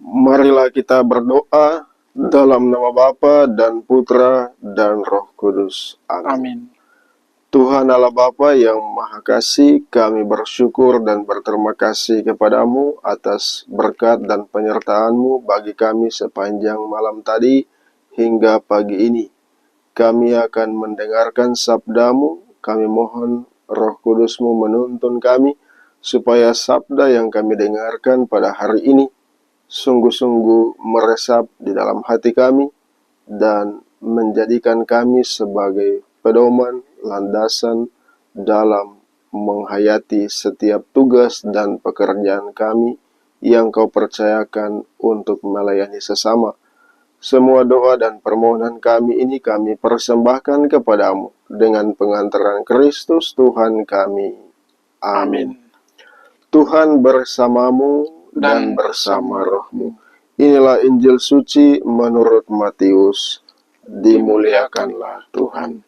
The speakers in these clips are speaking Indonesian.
Marilah kita berdoa dalam nama Bapa dan Putra dan Roh Kudus. Amin. Amin. Tuhan Allah Bapa yang Maha Kasih, kami bersyukur dan berterima kasih kepadamu atas berkat dan penyertaan-Mu bagi kami sepanjang malam tadi hingga pagi ini. Kami akan mendengarkan sabda-Mu, kami mohon Roh Kudus-Mu menuntun kami, supaya sabda yang kami dengarkan pada hari ini sungguh-sungguh meresap di dalam hati kami dan menjadikan kami sebagai pedoman, landasan dalam menghayati setiap tugas dan pekerjaan kami yang Kau percayakan untuk melayani sesama. Semua doa dan permohonan kami ini kami persembahkan kepadamu dengan pengantaran Kristus Tuhan kami. Amin. Tuhan bersamamu dan bersama rohmu. Inilah Injil suci menurut Matius. Dimuliakanlah Tuhan.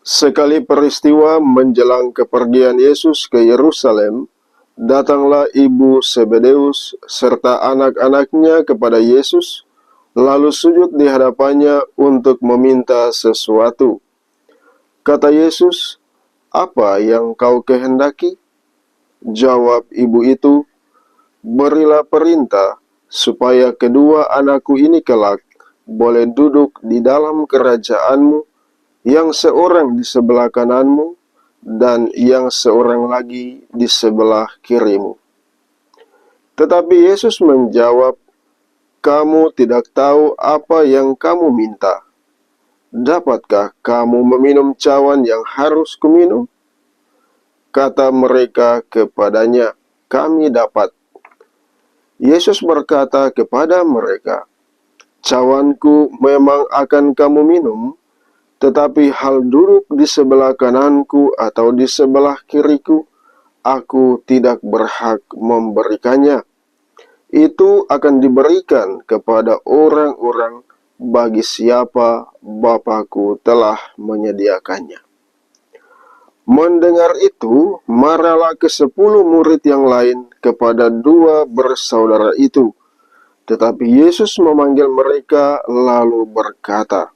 Sekali peristiwa menjelang kepergian Yesus ke Yerusalem, datanglah ibu Zebedeus serta anak-anaknya kepada Yesus, lalu sujud di hadapannya untuk meminta sesuatu. Kata Yesus, "Apa yang kau kehendaki?" Jawab ibu itu, "Berilah perintah supaya kedua anakku ini kelak boleh duduk di dalam kerajaan-Mu, yang seorang di sebelah kanan-Mu dan yang seorang lagi di sebelah kiri-Mu." Tetapi Yesus menjawab, "Kamu tidak tahu apa yang kamu minta. Dapatkah kamu meminum cawan yang harus kuminum?" Kata mereka kepadanya, "Kami dapat." Yesus berkata kepada mereka, "Cawanku memang akan kamu minum, tetapi hal duduk di sebelah kananku atau di sebelah kiriku, aku tidak berhak memberikannya. Itu akan diberikan kepada orang-orang bagi siapa Bapa-Ku telah menyediakannya." Mendengar itu, marahlah ke-10 murid yang lain kepada dua bersaudara itu. Tetapi Yesus memanggil mereka lalu berkata,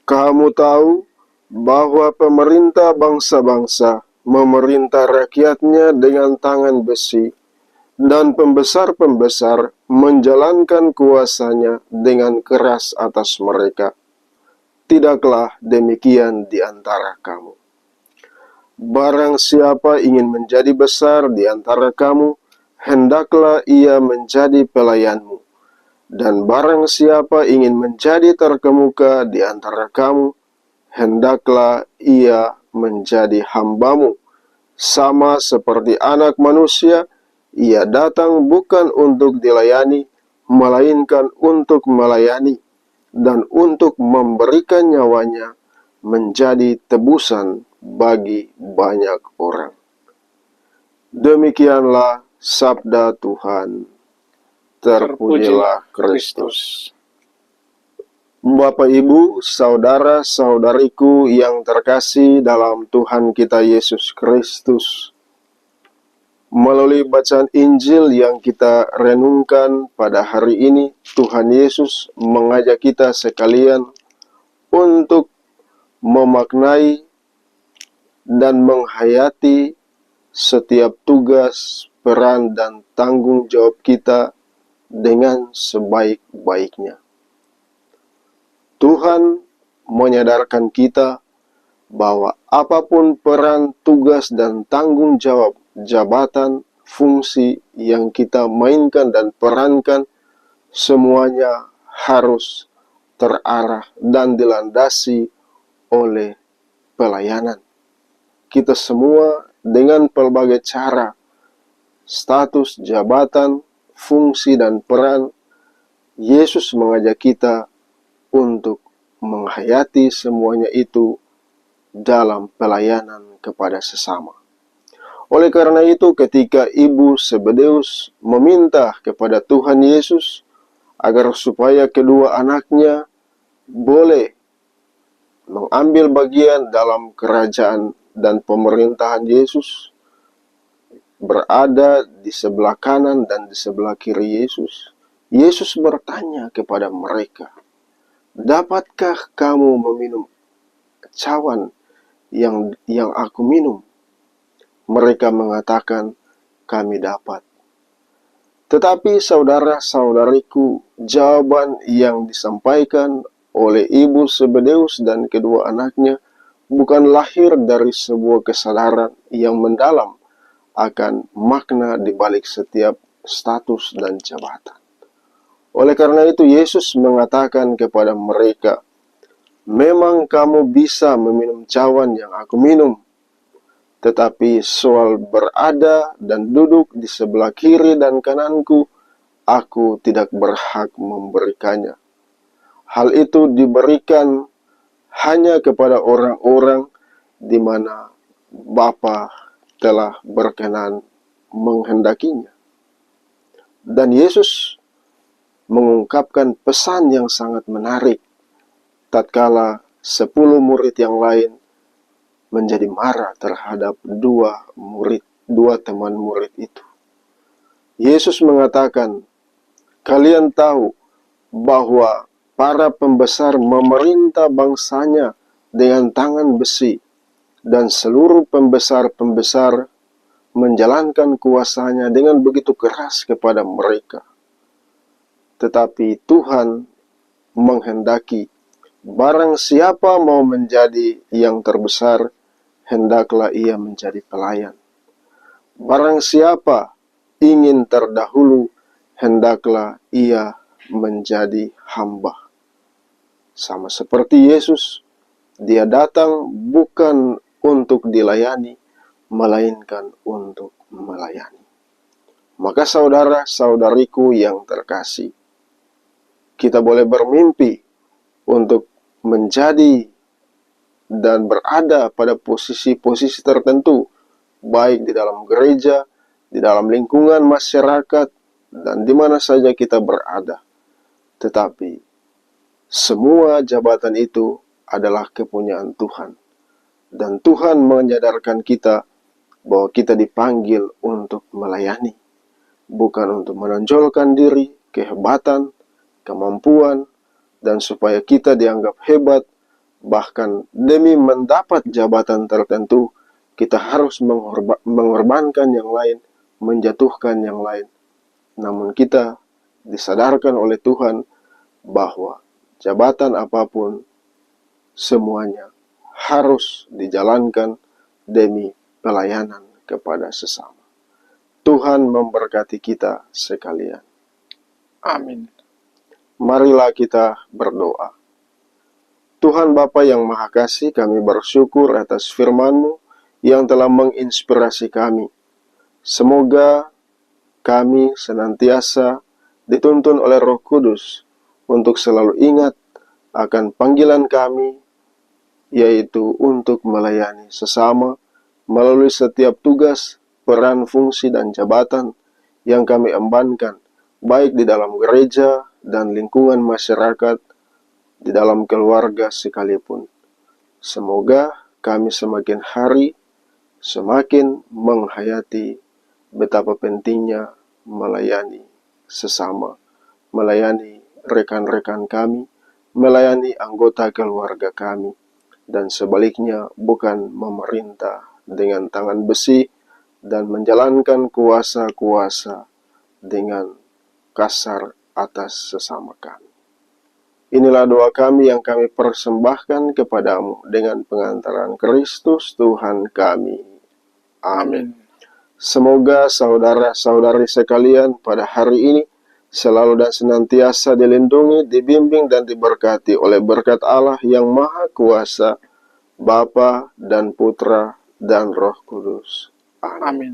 "Kamu tahu bahwa pemerintah bangsa-bangsa memerintah rakyatnya dengan tangan besi, dan pembesar-pembesar menjalankan kuasanya dengan keras atas mereka. Tidaklah demikian di antara kamu. Barang siapa ingin menjadi besar di antara kamu, hendaklah ia menjadi pelayanmu. Dan barang siapa ingin menjadi terkemuka di antara kamu, hendaklah ia menjadi hambamu. Sama seperti Anak Manusia, ia datang bukan untuk dilayani, melainkan untuk melayani, dan untuk memberikan nyawanya menjadi tebusan bagi banyak orang." Demikianlah sabda Tuhan. Terpujilah Kristus. Bapak, Ibu, saudara-saudariku yang terkasih dalam Tuhan kita Yesus Kristus, melalui bacaan Injil yang kita renungkan pada hari ini, Tuhan Yesus mengajak kita sekalian untuk memaknai dan menghayati setiap tugas, peran, dan tanggung jawab kita dengan sebaik-baiknya. Tuhan menyadarkan kita bahwa apapun peran, tugas, dan tanggung jawab, jabatan, fungsi yang kita mainkan dan perankan, semuanya harus terarah dan dilandasi oleh pelayanan. Kita semua dengan pelbagai cara, status, jabatan, fungsi, dan peran, Yesus mengajak kita untuk menghayati semuanya itu dalam pelayanan kepada sesama. Oleh karena itu, ketika ibu Zebedeus meminta kepada Tuhan Yesus agar supaya kedua anaknya boleh mengambil bagian dalam kerajaan dan pemerintahan Yesus, berada di sebelah kanan dan di sebelah kiri Yesus. Yesus bertanya kepada mereka, "Dapatkah kamu meminum cawan yang aku minum?" Mereka mengatakan, "Kami dapat." Tetapi saudara-saudariku, jawaban yang disampaikan oleh ibu Zebedeus dan kedua anaknya bukan lahir dari sebuah kesadaran yang mendalam akan makna di balik setiap status dan jabatan. Oleh karena itu, Yesus mengatakan kepada mereka, "Memang kamu bisa meminum cawan yang aku minum, tetapi soal berada dan duduk di sebelah kiri dan kananku, aku tidak berhak memberikannya. Hal itu diberikan hanya kepada orang-orang di mana Bapa telah berkenan menghendakinya." Dan Yesus mengungkapkan pesan yang sangat menarik tatkala 10 murid yang lain menjadi marah terhadap dua teman murid itu. Yesus mengatakan, "Kalian tahu bahwa para pembesar memerintah bangsanya dengan tangan besi, dan seluruh pembesar-pembesar menjalankan kuasanya dengan begitu keras kepada mereka. Tetapi Tuhan menghendaki barang siapa mau menjadi yang terbesar, hendaklah ia menjadi pelayan. Barang siapa ingin terdahulu, hendaklah ia menjadi hamba." Sama seperti Yesus, dia datang bukan untuk dilayani, melainkan untuk melayani. Maka saudara-saudariku yang terkasih, kita boleh bermimpi untuk menjadi dan berada pada posisi-posisi tertentu, baik di dalam gereja, di dalam lingkungan masyarakat, dan di mana saja kita berada. Tetapi semua jabatan itu adalah kepunyaan Tuhan. Dan Tuhan menyadarkan kita bahwa kita dipanggil untuk melayani, bukan untuk menonjolkan diri, kehebatan, kemampuan, dan supaya kita dianggap hebat. Bahkan demi mendapat jabatan tertentu, kita harus mengorbankan yang lain, menjatuhkan yang lain. Namun kita disadarkan oleh Tuhan bahwa jabatan apapun, semuanya harus dijalankan demi pelayanan kepada sesama. Tuhan memberkati kita sekalian. Amin. Marilah kita berdoa. Tuhan Bapa yang Maha Kasih, kami bersyukur atas firman-Mu yang telah menginspirasi kami. Semoga kami senantiasa dituntun oleh Roh Kudus untuk selalu ingat akan panggilan kami, yaitu untuk melayani sesama melalui setiap tugas, peran, fungsi, dan jabatan yang kami embankan, baik di dalam gereja dan lingkungan masyarakat, di dalam keluarga sekalipun. Semoga kami semakin hari semakin menghayati betapa pentingnya melayani sesama, melayani rekan-rekan kami, melayani anggota keluarga kami, dan sebaliknya bukan memerintah dengan tangan besi dan menjalankan kuasa-kuasa dengan kasar atas sesama kami. Inilah doa kami yang kami persembahkan kepadamu dengan pengantaran Kristus Tuhan kami. Amin. Semoga saudara-saudari sekalian pada hari ini selalu dan senantiasa dilindungi, dibimbing, dan diberkati oleh berkat Allah yang Maha Kuasa, Bapa dan Putra dan Roh Kudus. Amin. Amin.